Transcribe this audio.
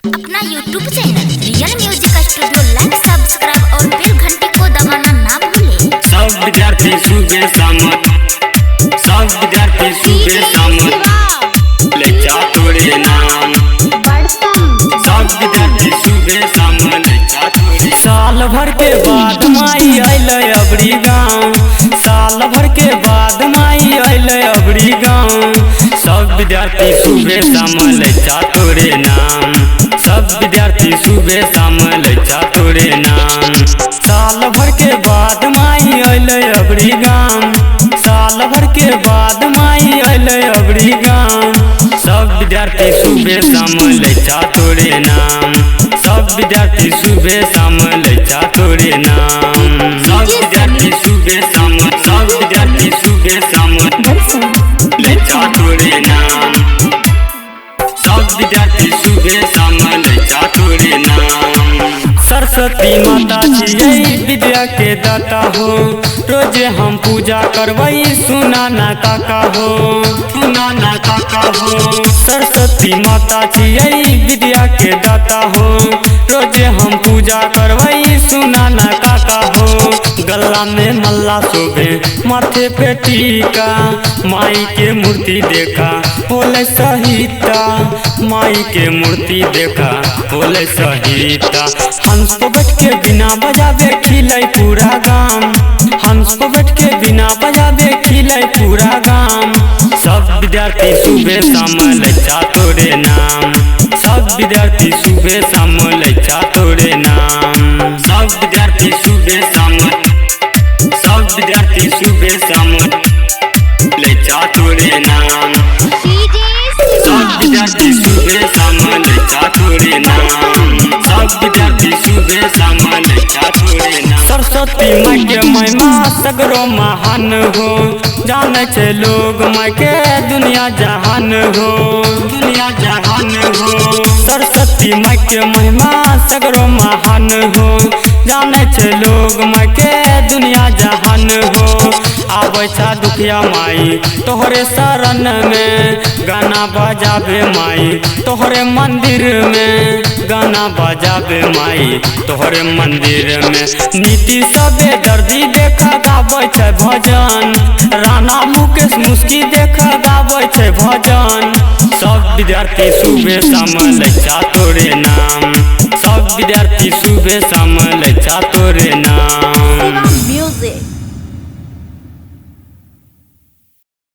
अपना YouTube channel real music studio like subscribe और bell घंटी को दबाना ना भूलें। सब विद्यार्थी सुबह शाम ले जा तोरे नाम। सब विद्यार्थी सुबह शाम ले जा तोरे। साल भर के बाद माई अइले अबरी गाँव, साल भर के बाद माई अइले अबरी गाँव। सब विद्यार्थी सुबह शाम ले जा तोरे नाम। सब विद्यार्थी सुबह शाम ले जा तोरे नाम। साल भर के बाद माई अइले अबरी गाँव, साल भर के बाद माई अइले अबरी गाँव। सब विद्यार्थी सुबह शाम ले जा तोरे नाम। सब विद्यार्थी सुबह शाम ले जा तोरे नाम। सब विद्यार्थी सुबह शाम ले जा तोरे नाम। सब विद्यार्थी सुबह शाम ले जा तोरे नाम। सरस्वती माता छियै विद्या के दाता हो, रोजे हम पूजा करवई सुना ना काका हो, सुना ना काका हो। सरस्वती माता छियै विद्या के दाता हो, रोजे हम पूजा करवई सुना ना काका हो। गला में मल्ला शोभे माथे पे टीका, माई के मूर्ति देखा बोले सहिता, माई के मूर्ति देखा बोले सहिता। हंस को बैठ के बिना बजावे खिलै पूरा गाम, हंस को बैठ के बिना बजावे खिलै पूरा गाम। सब विद्यार्थी सुबह शाम ले जा तोरे नाम। सब विद्यार्थी सुबह शाम ले जा तोरे नाम। सब विद्यार्थी सुबह शाम ले जा तोरे नाम। सब विद्यार्थी सुबह शाम ले जा तोरे नाम। सब विद्यार्थी सुबह शाम ले जा तोरे नाम। सरस्वती माई के महिमा सगरो महान हो, जाने छे लोग माई के दुनिया जहान हो, दुनिया जहान हो। सरस्वती माई के महिमा सगरो महान हो, जाने छे लोग माई के दुनिया जहान हो। आबै छा दुखिया माई तोहरे शरण में, गाना बजाबे माई तोहरे मंदिर में, गाना बजाबे माई तोहरे मंदिर में। नीति सबे दर्दी देखा गाबै छै भजन, राना मुकेश मुस्की देखा गाबै छै भजन। सब विद्यार्थी सुबह शाम ले जा तोरे नाम। सब विद्यार्थी सुबह शाम ले जा तोरे नाम। म्यूजिक